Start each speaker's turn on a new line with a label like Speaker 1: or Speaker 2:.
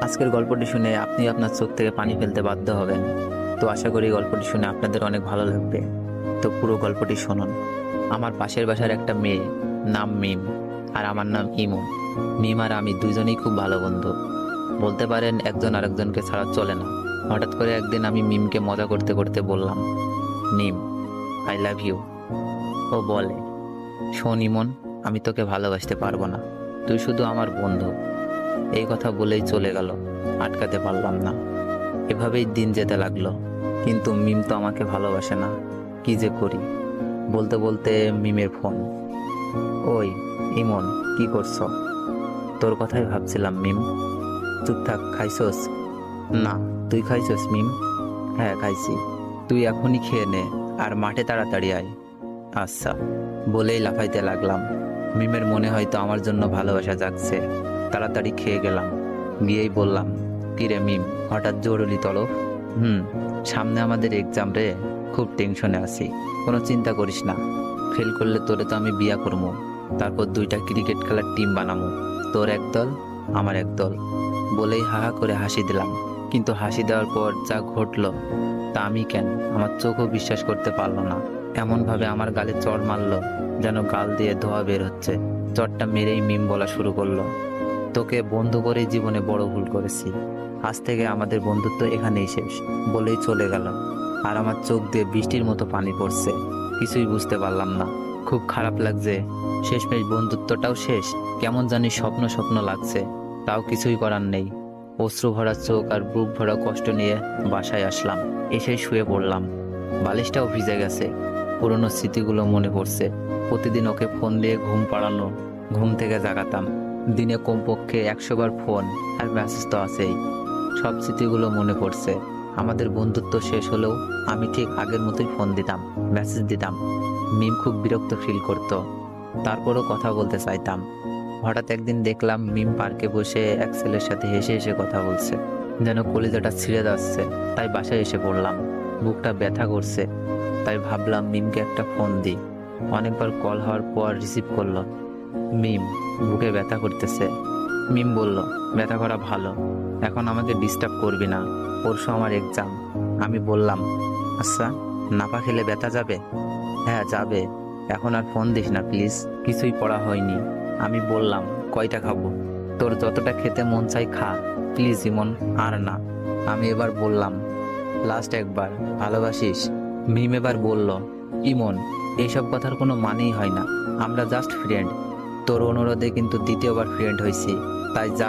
Speaker 1: আজকের গল্পটি শুনে আপনি আপনার চোখ থেকে পানি ফেলতে বাধ্য হবেন। তো আশা করি গল্পটি শুনে আপনাদের অনেক ভালো লাগবে। তো পুরো গল্পটি শুনুন। আমার পাশের বাসার একটা মেয়ে, নাম মিম, আর আমার নাম ইমন। মিম আর আমি দুজনেই খুব ভালো বন্ধু, বলতে পারেন একজন আরেকজনকে ছাড়া চলে না। হঠাৎ করে একদিন আমি মিমকে মজা করতে করতে বললাম, মিম, আই লাভ ইউ। ও বলে, শোন ইমন, আমি তোকে ভালোবাসতে পারবো না, তুই শুধু আমার বন্ধু। এই কথা বলেই চলে গেল, আটকাতে পারলাম না। এভাবেই দিন যেতে লাগলো, কিন্তু মিম তো আমাকে ভালোবাসে না। কি যে করি। বলতে বলতে মিমের ফোন। ওই ইমন, কি করছো? তোর কথাই ভাবছিলাম মিম। চুপ থাক, খাইছস? না, তুই খাইছস মিম? হ্যাঁ খাইছি। তুই এখনই খেয়ে নে, আর মাঠে তাড়াতাড়ি আয়। আচ্ছা, বলেই লাফাইতে লাগলাম। মিমের মনে হয়তো আমার জন্য ভালোবাসা জাগছে। তাড়াতাড়ি খেয়ে গেলাম, গিয়েই বললাম, কিরে মিম, হঠাৎ জরুরি তলব? সামনে আমাদের এক্সাম রে, খুব টেনশনে আছি। কোনো চিন্তা করিস না, ফেল করলে তোরে তো আমি বিয়া করবো, তারপর 2টা ক্রিকেট খেলার টিম বানাবো, তোর এক দল আমার এক দল। বলেই হাহা করে হাসি দিলাম। কিন্তু হাসি দেওয়ার পর যা ঘটলো তা আমি কেন, আমার চোখও বিশ্বাস করতে পারলো না। এমনভাবে আমার গালে চড় মারলো যেন গাল দিয়ে ধোয়া বের হচ্ছে। চড়টা মেরেই মিম বলা শুরু করলো, তোকে বন্ধু করেই জীবনে বড় ভুল করেছি, আজ থেকে আমাদের বন্ধুত্ব এখানেই শেষ। বলেই চলে গেল। আর আমার চোখ দিয়ে বৃষ্টির মতো পানি পড়ছে। কিছুই বুঝতে পারলাম না, খুব খারাপ লাগছে। শেষমেশ বন্ধুত্বটাও শেষ। কেমন জানি স্বপ্ন স্বপ্ন লাগছে, তাও কিছুই করার নেই। অশ্রু ভরা চোখ আর বুক ভরা কষ্ট নিয়ে বাসায় আসলাম। এসে শুয়ে পড়লাম। বালিশটাও ভিজে গেছে। পুরনো স্মৃতিগুলো মনে পড়ছে। প্রতিদিন ওকে ফোন দিয়ে ঘুম পাড়ানো, ঘুম থেকে জাগাতাম। দিনে কমপক্ষে 100 বার ফোন আর মেসেজ তো আছেই। সব স্মৃতিগুলো মনে পড়ছে। আমাদের বন্ধুত্ব শেষ হলেও আমি ঠিক আগের মতোই ফোন দিতাম, মেসেজ দিতাম। মিম খুব বিরক্ত ফিল করতো, তারপরও কথা বলতে চাইতাম। হঠাৎ একদিন দেখলাম মিম পার্কে বসে এক ছেলের সাথে হেসে হেসে কথা বলছে, যেন কলিজাটা ছিঁড়ে যাচ্ছে। তাই বাসায় এসে পড়লাম। বুকটা ব্যথা করছে, তাই ভাবলাম মিমকে একটা ফোন দিই। অনেকবার কল হওয়ার পর রিসিভ করলো। মিম, বুকে ব্যথা করতেছে। মিম বলল, ব্যথা করা ভালো, এখন আমাকে ডিস্টার্ব করবি না, পরশু আমার এক্সাম। আমি বললাম, আচ্ছা, নাপা খেলে ব্যথা যাবে? হ্যাঁ যাবে, এখন আর ফোন দিস না প্লিজ, কিছুই পড়া হয়নি। আমি বললাম, কয়টা খাবো? তোর যতটা খেতে মন চাই খা, প্লিজ ইমন, আর না। আমি এবার বললাম, লাস্ট একবার, ভালোবাসিস? মিম এবার বলল, ইমন, এইসব কথার কোনো মানেই হয় না, আমরা জাস্ট ফ্রেন্ড। তোর অনুরোধে কিন্তু দ্বিতীয়বার ফ্রেন্ড হয়েছি, তাই যা